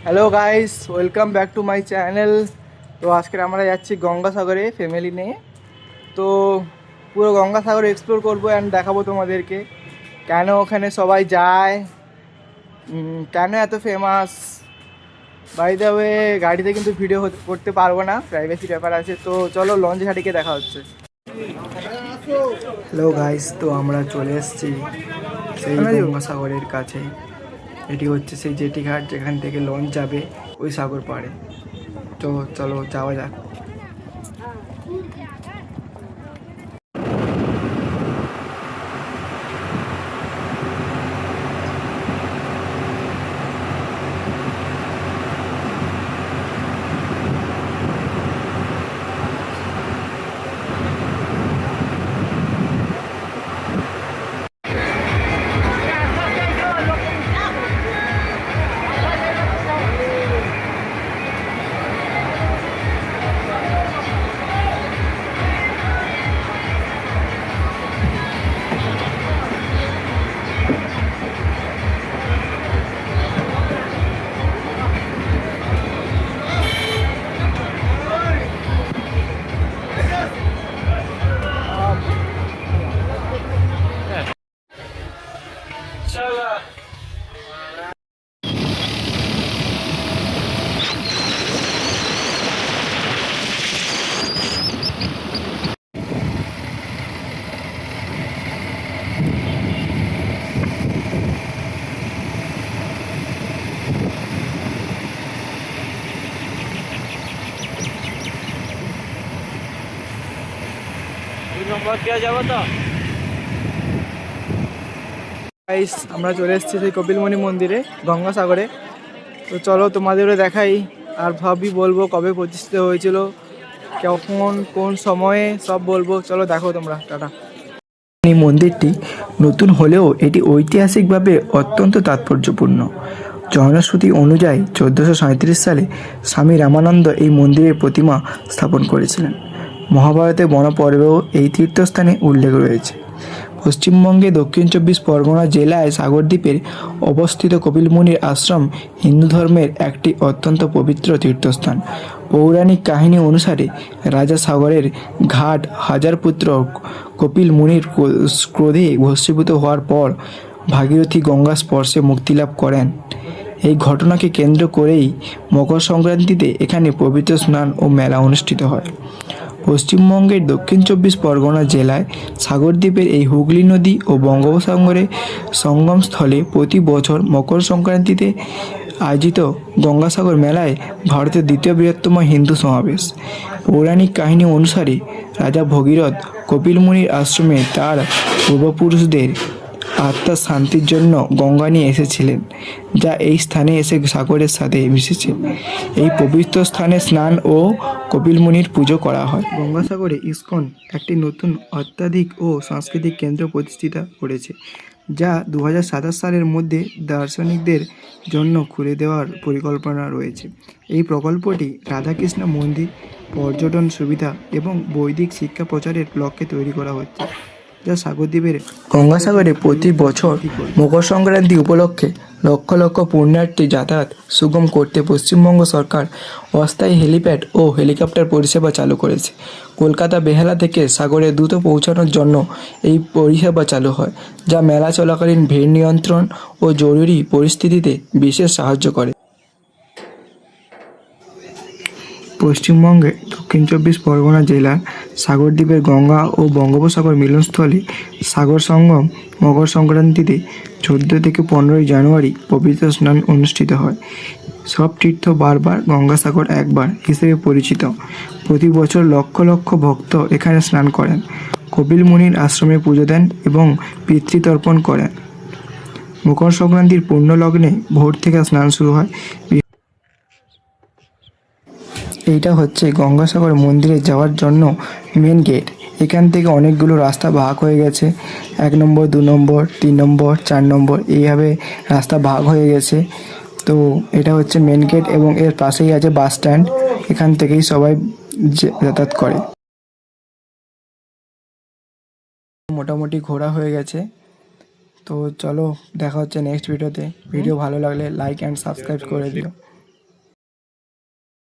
Hello guys, welcome back to my channel. তো আজকে আমরা যাচ্ছি গঙ্গাসাগরে ফ্যামিলি নিয়ে। তো পুরো গঙ্গাসাগর এক্সপ্লোর করবো অ্যান্ড দেখাবো তোমাদেরকে কেন ওখানে সবাই যায়, কেন এত ফেমাস। বাই দ্য ওয়ে, গাড়িতে কিন্তু ভিডিও করতে পারবো না, প্রাইভেসি ব্যাপার আছে। তো চলো লঞ্চ ঘাটিকে দেখা হচ্ছে। হ্যালো গাইস, তো আমরা চলে এসেছি সেই গঙ্গাসাগরের কাছে। এটি হচ্ছে সেই জেটি ঘাট যেখান থেকে লঞ্চ যাবে ওই সাগর পাড়ে। তো চলো যাওয়া যাক। গাইস, আমরা চলে এসেছি সেই কপিলমুনি মন্দিরে গঙ্গাসাগরে। তো চলো তোমাদেরও দেখাই আর ভাবি বলবো কবে প্রতিষ্ঠিত হয়েছিল, কখন কোন সময়ে সব বলবো। চলো দেখো তোমরা। টাটা। এই মন্দিরটি নতুন হলেও এটি ঐতিহাসিকভাবে অত্যন্ত তাৎপর্যপূর্ণ। জনশ্রুতি অনুযায়ী 1437 সালে স্বামী রামানন্দ এই মন্দিরের প্রতিমা স্থাপন করেছিলেন। মহাভারতের বনপর্বেও এই তীর্থস্থানে উল্লেখ রয়েছে। পশ্চিমবঙ্গে দক্ষিণ 24 পরগনা জেলায় সাগরদ্বীপের অবস্থিত কপিলমুনির আশ্রম হিন্দু ধর্মের একটি অত্যন্ত পবিত্র তীর্থস্থান। পৌরাণিক কাহিনী অনুসারে রাজা সাগরের ঘাট হাজার পুত্র কপিল মুনির ক্রোধে ভস্মীভূত হওয়ার পর ভাগীরথী গঙ্গা স্পর্শে মুক্তিলাভ করেন। এই ঘটনাকে কেন্দ্র করেই মকর সংক্রান্তিতে এখানে পবিত্র স্নান ও মেলা অনুষ্ঠিত হয়। পশ্চিমবঙ্গের দক্ষিণ 24 পরগনা জেলায় সাগরদ্বীপের এই হুগলি নদী ও বঙ্গোপসাগরের সঙ্গমস্থলে প্রতি বছর মকর সংক্রান্তিতে আয়োজিত গঙ্গাসাগর মেলায় ভারতের দ্বিতীয় বৃহত্তম হিন্দু সমাবেশ। পৌরাণিক কাহিনী অনুসারে রাজা ভগীরথ কপিলমুনির আশ্রমে তার পূর্বপুরুষদের আত্মার শান্তির জন্য গঙ্গা নিয়ে এসেছিলেন, যা এই স্থানে এসে সাগরের সাথে মিশেছে। এই পবিত্র স্থানে স্নান ও কপিলমুনির পুজো করা হয়। গঙ্গাসাগরে ইসকন একটি নতুন অত্যাধিক ও সাংস্কৃতিক কেন্দ্র প্রতিষ্ঠিত করেছে, যা 2027 সালের মধ্যে দার্শনিকদের জন্য খুলে দেওয়ার পরিকল্পনা রয়েছে। এই প্রকল্পটি রাধাকৃষ্ণ মন্দির, পর্যটন সুবিধা এবং বৈদিক শিক্ষা প্রচারের লক্ষ্যে তৈরি করা হচ্ছে, যা সাগরদ্বীপের গঙ্গাসাগরে প্রতি বছর মকর সংক্রান্তি উপলক্ষে লক্ষ লক্ষ পুণ্যার্থী যাতায়াত সুগম করতে পশ্চিমবঙ্গ সরকার অস্থায়ী হেলিপ্যাড ও হেলিকপ্টার পরিষেবা চালু করেছে। কলকাতা বেহালা থেকে সাগরে দ্রুত পৌঁছানোর জন্য এই পরিষেবা চালু হয়, যা মেলা চলাকালীন ভিড় নিয়ন্ত্রণ ও জরুরি পরিস্থিতিতে বিশেষ সাহায্য করে। পশ্চিমবঙ্গে দক্ষিণ 24 পরগনা জেলার সাগরদ্বীপের গঙ্গা ও বঙ্গোপসাগর মিলনস্থলে সাগর সঙ্গম মকর সংক্রান্তিতে 14 থেকে 15 জানুয়ারি পবিত্র স্নান অনুষ্ঠিত হয়। সব তীর্থ বারবার, গঙ্গাসাগর একবার হিসেবে পরিচিত। প্রতি বছর লক্ষ লক্ষ ভক্ত এখানে স্নান করেন, কপিল মুনির আশ্রমে পুজো দেন এবং পিতৃতর্পণ করেন। মকর সংক্রান্তির পূর্ণ লগ্নে ভোর থেকে স্নান শুরু হয়। এইটা হচ্ছে গঙ্গাসাগর মন্দিরে যাওয়ার জন্য মেন গেট। এখান থেকে অনেকগুলো রাস্তা ভাগ হয়ে গেছে, 1 নম্বর, 2 নম্বর, 3 নম্বর, 4 নম্বর, এইভাবে রাস্তা ভাগ হয়ে গেছে। তো এটা হচ্ছে মেন গেট এবং এর পাশেই আছে বাস স্ট্যান্ড। এখান থেকেই সবাই যাতায়াত করে। মোটামুটি ঘোরা হয়ে গেছে। তো চলো দেখা হচ্ছে নেক্সট ভিডিওতে। ভিডিও ভালো লাগলে লাইক অ্যান্ড সাবস্ক্রাইব করে দিও।